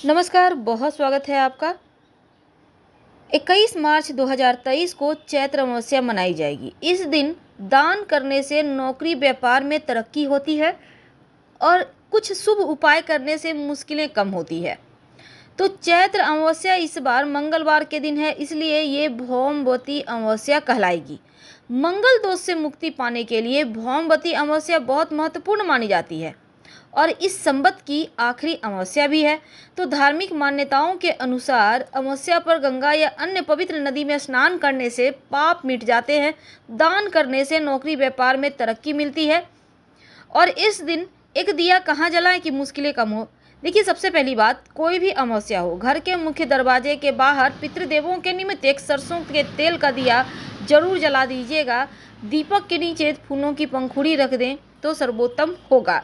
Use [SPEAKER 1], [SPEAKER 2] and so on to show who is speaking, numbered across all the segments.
[SPEAKER 1] नमस्कार, बहुत स्वागत है आपका। 21 मार्च 2023 को चैत्र अमावस्या मनाई जाएगी। इस दिन दान करने से नौकरी व्यापार में तरक्की होती है और कुछ शुभ उपाय करने से मुश्किलें कम होती है। तो चैत्र अमावस्या इस बार मंगलवार के दिन है, इसलिए ये भौमवती अमावस्या कहलाएगी। मंगल दोष से मुक्ति पाने के लिए भौमवती अमावस्या बहुत महत्वपूर्ण मानी जाती है और इस संवत की आखिरी अमावस्या भी है। तो धार्मिक मान्यताओं के अनुसार अमावस्या पर गंगा या अन्य पवित्र नदी में स्नान करने से पाप मिट जाते हैं। दान करने से नौकरी व्यापार में तरक्की मिलती है। और इस दिन एक दिया कहाँ जलाएं कि मुश्किलें कम हो। देखिए, सबसे पहली बात, कोई भी अमावस्या हो, घर के मुख्य दरवाजे के बाहर पितृदेवों के निमित्त एक सरसों के तेल का दिया जरूर जला दीजिएगा। दीपक के नीचे फूलों की पंखुड़ी रख दें तो सर्वोत्तम होगा।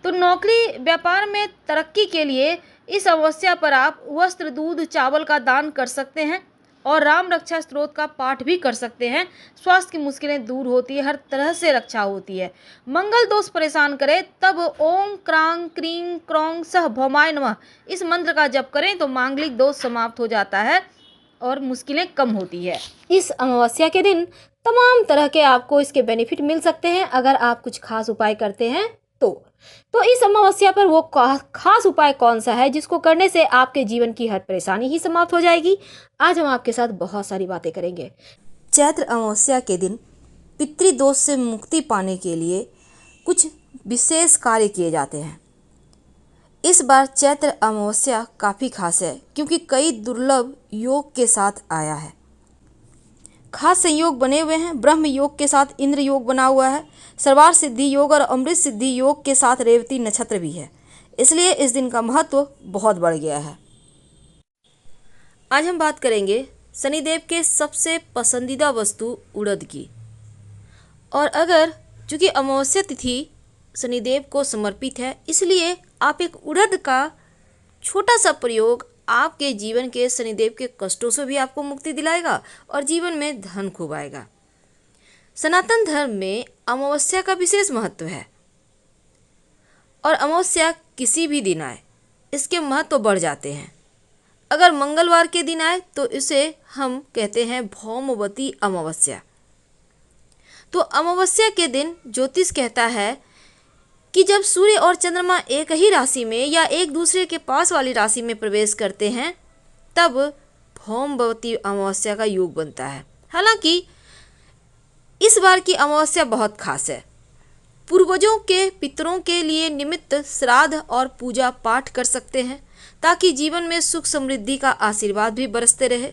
[SPEAKER 1] तो नौकरी व्यापार में तरक्की के लिए इस अमावस्या पर आप वस्त्र, दूध, चावल का दान कर सकते हैं और राम रक्षा स्तोत्र का पाठ भी कर सकते हैं। स्वास्थ्य की मुश्किलें दूर होती है, हर तरह से रक्षा होती है। मंगल दोष परेशान करे तब ओम क्रांग क्रीं क्रौं सह भौमाय नमः इस मंत्र का जप करें तो मांगलिक दोष समाप्त हो जाता है और मुश्किलें कम होती है। इस अमावस्या के दिन तमाम तरह के आपको इसके बेनिफिट मिल सकते हैं अगर आप कुछ खास उपाय करते हैं तो इस अमावस्या पर वो खास उपाय कौन सा है जिसको करने से आपके जीवन की हर परेशानी ही समाप्त हो जाएगी। आज हम आपके साथ बहुत सारी बातें करेंगे। चैत्र अमावस्या के दिन पितृदोष से मुक्ति पाने के लिए कुछ विशेष कार्य किए जाते हैं। इस बार चैत्र अमावस्या काफ़ी खास है क्योंकि कई दुर्लभ योग के साथ आया है। खास संयोग बने हुए हैं। ब्रह्म योग के साथ इंद्र योग बना हुआ है। सर्वार सिद्धि योग और अमृत सिद्धि योग के साथ रेवती नक्षत्र भी है, इसलिए इस दिन का महत्व बहुत बढ़ गया है। आज हम बात करेंगे शनिदेव के सबसे पसंदीदा वस्तु उड़द की। और अगर चूंकि अमावस्या तिथि शनिदेव को समर्पित है, इसलिए आप एक उड़द का छोटा सा प्रयोग आपके जीवन के शनिदेव के कष्टों से भी आपको मुक्ति दिलाएगा और जीवन में धन खूब आएगा। सनातन धर्म में अमावस्या का विशेष महत्व है और अमावस्या किसी भी दिन आए इसके महत्व बढ़ जाते हैं। अगर मंगलवार के दिन आए तो इसे हम कहते हैं भौमवती अमावस्या। तो अमावस्या के दिन ज्योतिष कहता है कि जब सूर्य और चंद्रमा एक ही राशि में या एक दूसरे के पास वाली राशि में प्रवेश करते हैं तब भौमवती अमावस्या का योग बनता है। हालांकि इस बार की अमावस्या बहुत खास है। पूर्वजों के पितरों के लिए निमित्त श्राद्ध और पूजा पाठ कर सकते हैं ताकि जीवन में सुख समृद्धि का आशीर्वाद भी बरसते रहे।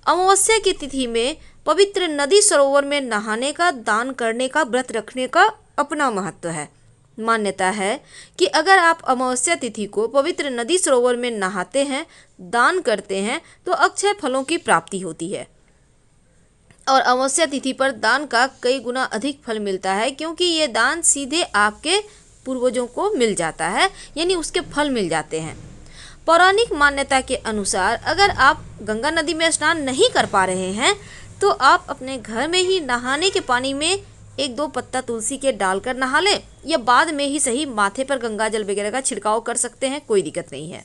[SPEAKER 1] अमावस्या की तिथि में पवित्र नदी सरोवर में नहाने का, दान करने का, व्रत रखने का अपना महत्व है। मान्यता है कि अगर आप अमावस्या तिथि को पवित्र नदी सरोवर में नहाते हैं, दान करते हैं तो अक्षय फलों की प्राप्ति होती है और अमावस्या तिथि पर दान का कई गुना अधिक फल मिलता है क्योंकि ये दान सीधे आपके पूर्वजों को मिल जाता है, यानी उसके फल मिल जाते हैं। पौराणिक मान्यता के अनुसार अगर आप गंगा नदी में स्नान नहीं कर पा रहे हैं तो आप अपने घर में ही नहाने के पानी में 1-2 पत्ता तुलसी के डालकर नहा लें या बाद में ही सही माथे पर गंगा जल वगैरह का छिड़काव कर सकते हैं, कोई दिक्कत नहीं है।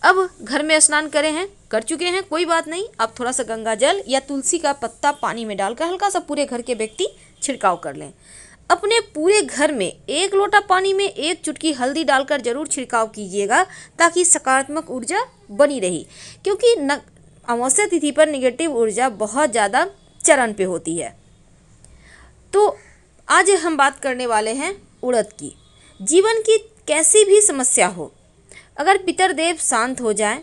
[SPEAKER 1] अब घर में स्नान कर चुके हैं, कोई बात नहीं। अब थोड़ा सा गंगा जल या तुलसी का पत्ता पानी में डालकर हल्का सा पूरे घर के व्यक्ति छिड़काव कर लें। अपने पूरे घर में 1 लोटा पानी में 1 चुटकी हल्दी डालकर जरूर छिड़काव कीजिएगा ताकि सकारात्मक ऊर्जा बनी रही, क्योंकि अमावस्या तिथि पर निगेटिव ऊर्जा बहुत ज़्यादा चरण पे होती है। तो आज हम बात करने वाले हैं उड़द की। जीवन की कैसी भी समस्या हो, अगर पितरदेव शांत हो जाएं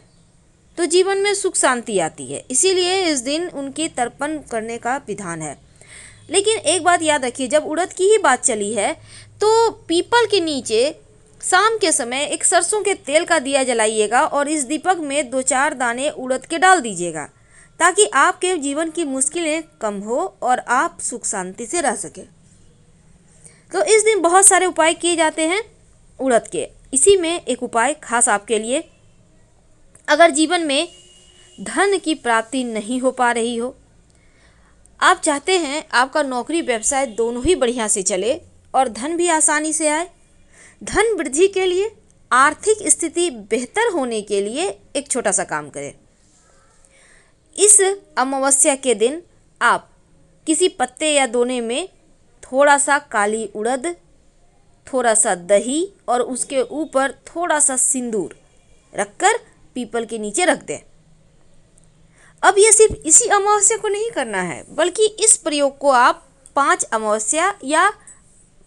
[SPEAKER 1] तो जीवन में सुख शांति आती है, इसीलिए इस दिन उनकी तर्पण करने का विधान है। लेकिन एक बात याद रखिए, जब उड़द की ही बात चली है तो पीपल के नीचे शाम के समय एक सरसों के तेल का दिया जलाइएगा और इस दीपक में 2-4 दाने उड़द के डाल दीजिएगा ताकि आपके जीवन की मुश्किलें कम हो और आप सुख शांति से रह सकें। तो इस दिन बहुत सारे उपाय किए जाते हैं उड़द के। इसी में एक उपाय खास आपके लिए, अगर जीवन में धन की प्राप्ति नहीं हो पा रही हो, आप चाहते हैं आपका नौकरी व्यवसाय दोनों ही बढ़िया से चले और धन भी आसानी से आए, धन वृद्धि के लिए आर्थिक स्थिति बेहतर होने के लिए एक छोटा सा काम करें। इस अमावस्या के दिन आप किसी पत्ते या दोने में थोड़ा सा काली उड़द, थोड़ा सा दही और उसके ऊपर थोड़ा सा सिंदूर रखकर पीपल के नीचे रख दें। अब यह सिर्फ इसी अमावस्या को नहीं करना है, बल्कि इस प्रयोग को आप 5 अमावस्या या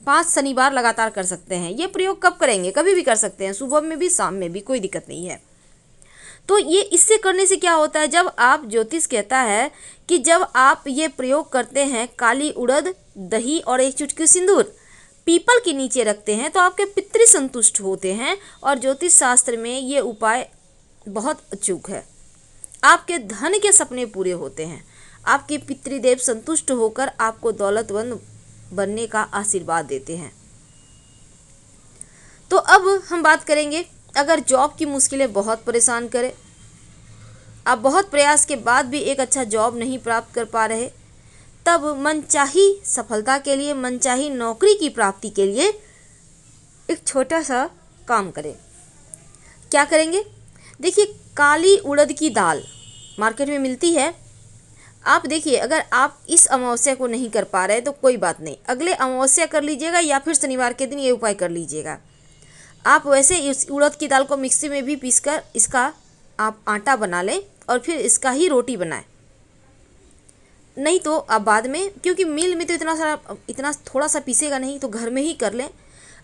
[SPEAKER 1] 5 शनिवार लगातार कर सकते हैं। ये प्रयोग कब करेंगे? कभी भी कर सकते हैं, सुबह में भी, शाम में भी, कोई दिक्कत नहीं है। तो ये इससे करने से क्या होता है, जब आप, ज्योतिष कहता है कि जब आप ये प्रयोग करते हैं, काली उड़द, दही और एक चुटकी सिंदूर पीपल के नीचे रखते हैं, तो आपके पितृ संतुष्ट होते हैं। और ज्योतिष शास्त्र में ये उपाय बहुत अचूक है। आपके धन के सपने पूरे होते हैं। आपके पितृदेव संतुष्ट होकर आपको दौलतमंद बनने का आशीर्वाद देते हैं। तो अब हम बात करेंगे, अगर जॉब की मुश्किलें बहुत परेशान करें, आप बहुत प्रयास के बाद भी एक अच्छा जॉब नहीं प्राप्त कर पा रहे, तब मनचाही सफलता के लिए, मनचाही नौकरी की प्राप्ति के लिए एक छोटा सा काम करें। क्या करेंगे? देखिए, काली उड़द की दाल मार्केट में मिलती है। आप देखिए, अगर आप इस अमावस्या को नहीं कर पा रहे तो कोई बात नहीं, अगले अमावस्या कर लीजिएगा या फिर शनिवार के दिन ये उपाय कर लीजिएगा। आप वैसे इस उड़द की दाल को मिक्सी में भी पीसकर इसका आप आटा बना लें और फिर इसका ही रोटी बनाएं। नहीं तो आप बाद में, क्योंकि मिल में तो इतना थोड़ा सा पीसेगा नहीं, तो घर में ही कर लें।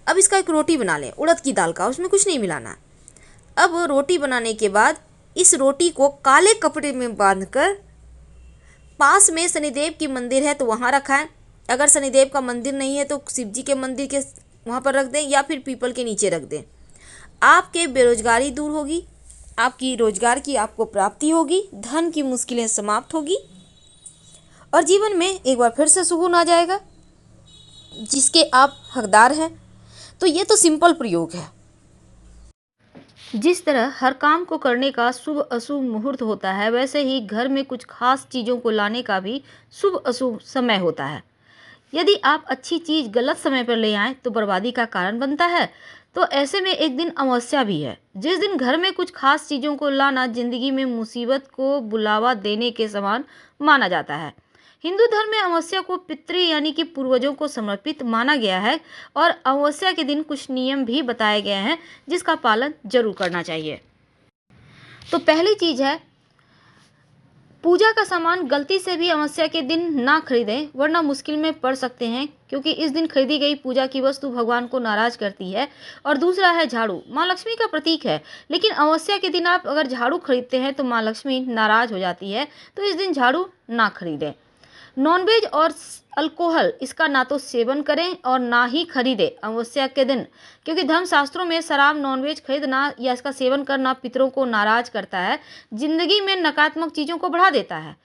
[SPEAKER 1] अब इसका एक रोटी बना लें उड़द की दाल का, उसमें कुछ नहीं मिलाना। अब रोटी बनाने के बाद इस रोटी को काले कपड़े में बांधकर पास में शनिदेव की मंदिर है तो वहाँ रखाएं। अगर शनिदेव का मंदिर नहीं है तो शिव जी के मंदिर के वहाँ पर रख दें या फिर पीपल के नीचे रख दें। आपके बेरोजगारी दूर होगी, आपकी रोजगार की आपको प्राप्ति होगी, धन की मुश्किलें समाप्त होगी और जीवन में एक बार फिर से सुकून आ जाएगा जिसके आप हकदार हैं। तो ये तो सिंपल प्रयोग है। जिस तरह हर काम को करने का शुभ अशुभ मुहूर्त होता है, वैसे ही घर में कुछ खास चीज़ों को लाने का भी शुभ अशुभ समय होता है। यदि आप अच्छी चीज़ गलत समय पर ले आएँ तो बर्बादी का कारण बनता है। तो ऐसे में एक दिन अमावस्या भी है, जिस दिन घर में कुछ खास चीज़ों को लाना जिंदगी में मुसीबत को बुलावा देने के समान माना जाता है। हिंदू धर्म में अमावस्या को पितृ यानी कि पूर्वजों को समर्पित माना गया है और अमावस्या के दिन कुछ नियम भी बताए गए हैं जिसका पालन जरूर करना चाहिए। तो पहली चीज़ है, पूजा का सामान गलती से भी अमावस्या के दिन ना खरीदें, वरना मुश्किल में पड़ सकते हैं, क्योंकि इस दिन खरीदी गई पूजा की वस्तु भगवान को नाराज करती है। और दूसरा है झाड़ू, माँ लक्ष्मी का प्रतीक है, लेकिन अमावस्या के दिन आप अगर झाड़ू खरीदते हैं तो माँ लक्ष्मी नाराज हो जाती है, तो इस दिन झाड़ू ना खरीदें। नॉनवेज और अल्कोहल इसका ना तो सेवन करें और ना ही खरीदें अमावस्या के दिन, क्योंकि धर्मशास्त्रों में शराब, नॉनवेज खरीदना या इसका सेवन करना पितरों को नाराज करता है, जिंदगी में नकारात्मक चीज़ों को बढ़ा देता है।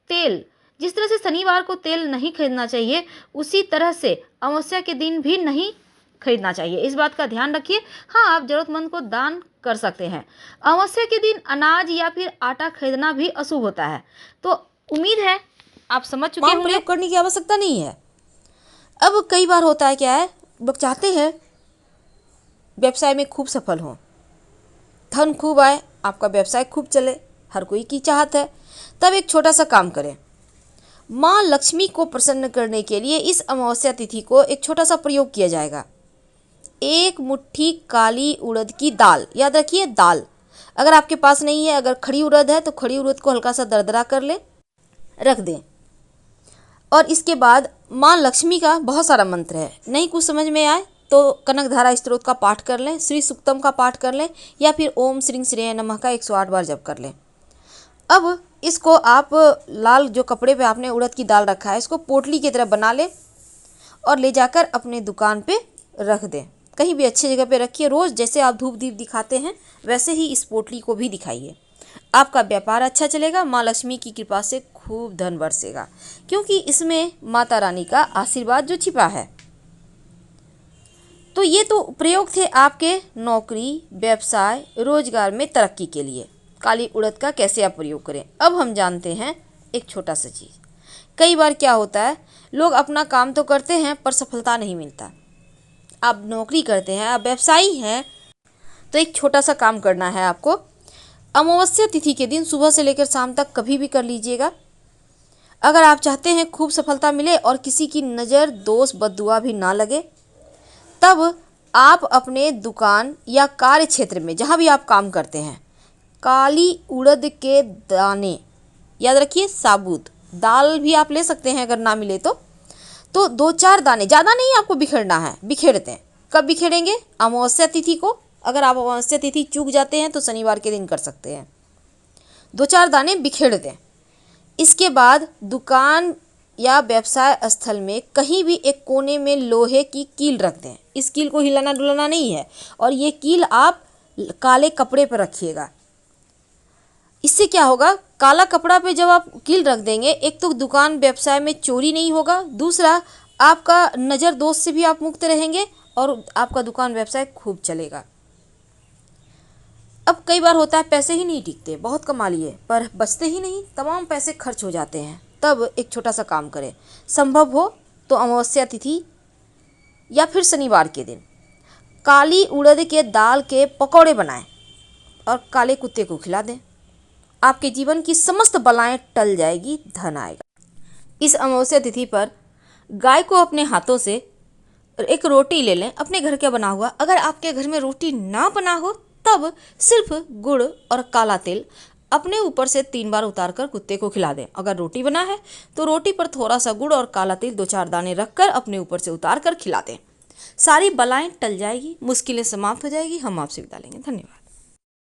[SPEAKER 1] तेल, जिस तरह से शनिवार को तेल नहीं खरीदना चाहिए, उसी तरह से अमावस्या के दिन भी नहीं खरीदना चाहिए। इस बात का ध्यान रखिए। हाँ, आप जरूरतमंद को दान कर सकते हैं। अमावस्या के दिन अनाज या फिर आटा खरीदना भी अशुभ होता है। तो उम्मीद है आप समझ चुके होंगे। प्रयोग करने की आवश्यकता नहीं है। अब कई बार होता है, क्या है, लोग चाहते हैं व्यवसाय में खूब सफल हों, धन खूब आए, आपका व्यवसाय खूब चले, हर कोई की चाहत है। तब एक छोटा सा काम करें। माँ लक्ष्मी को प्रसन्न करने के लिए इस अमावस्या तिथि को एक छोटा सा प्रयोग किया जाएगा। 1 मुट्ठी काली उड़द की दाल, याद रखिए दाल, अगर आपके पास नहीं है, अगर खड़ी उड़द है तो खड़ी उड़द को हल्का सा दरदरा कर लें, रख दें। और इसके बाद माँ लक्ष्मी का बहुत सारा मंत्र है, नहीं कुछ समझ में आए तो कनकधारा स्तोत्र का पाठ कर लें, श्री सुक्तम का पाठ कर लें या फिर ओम श्री श्रेय नमः का 108 बार जप कर लें। अब इसको आप लाल जो कपड़े पे आपने उड़द की दाल रखा है, इसको पोटली की तरह बना लें और ले जाकर अपने दुकान पे रख दें। कहीं भी अच्छी जगह पे रखिए। रोज़ जैसे आप धूप दीप दिखाते हैं वैसे ही इस पोटली को भी दिखाइए। आपका व्यापार अच्छा चलेगा, माँ लक्ष्मी की कृपा से खूब धन बरसेगा, क्योंकि इसमें माता रानी का आशीर्वाद जो छिपा है। तो ये तो प्रयोग थे आपके नौकरी, व्यवसाय, रोजगार में तरक्की के लिए काली उड़द का कैसे आप प्रयोग करें। अब हम जानते हैं एक छोटा सा चीज़। कई बार क्या होता है, लोग अपना काम तो करते हैं पर सफलता नहीं मिलता। आप नौकरी करते हैं, आप व्यवसायी हैं, तो एक छोटा सा काम करना है आपको। अमावस्या तिथि के दिन सुबह से लेकर शाम तक कभी भी कर लीजिएगा। अगर आप चाहते हैं खूब सफलता मिले और किसी की नज़र दोष बददुआ भी ना लगे, तब आप अपने दुकान या कार्य क्षेत्र में जहाँ भी आप काम करते हैं, काली उड़द के दाने, याद रखिए साबुत दाल भी आप ले सकते हैं अगर ना मिले तो 2-4 दाने, ज़्यादा नहीं आपको बिखेरना है। बिखेरते हैं कब बिखेरेंगे? अमावस्या तिथि को। अगर आप अमावस्या तिथि चूक जाते हैं तो शनिवार के दिन कर सकते हैं। 2-4 दाने बिखेर दें। इसके बाद दुकान या व्यवसाय स्थल में कहीं भी एक कोने में लोहे की कील रख दें। इस कील को हिलाना डुलाना नहीं है, और ये कील आप काले कपड़े पर रखिएगा। इससे क्या होगा, काला कपड़ा पे जब आप कील रख देंगे, एक तो दुकान व्यवसाय में चोरी नहीं होगा, दूसरा आपका नज़र दोष से भी आप मुक्त रहेंगे और आपका दुकान व्यवसाय खूब चलेगा। अब कई बार होता है पैसे ही नहीं टिकते, बहुत कमा लिए पर बचते ही नहीं, तमाम पैसे खर्च हो जाते हैं। तब एक छोटा सा काम करें, संभव हो तो अमावस्या तिथि या फिर शनिवार के दिन काली उड़द के दाल के पकौड़े बनाएं और काले कुत्ते को खिला दें। आपके जीवन की समस्त बलाएं टल जाएगी, धन आएगा। इस अमावस्या तिथि पर गाय को अपने हाथों से एक रोटी ले लें, अपने घर का बना हुआ। अगर आपके घर में रोटी ना बना हो तब सिर्फ गुड़ और काला तेल अपने ऊपर से 3 बार उतारकर कुत्ते को खिला दें। अगर रोटी बना है तो रोटी पर थोड़ा सा गुड़ और काला तेल 2-4 दाने रखकर अपने ऊपर से उतार कर खिला दें। सारी बलाएं टल जाएगी, मुश्किलें समाप्त हो जाएगी। हम आपसे विदा लेंगे। धन्यवाद।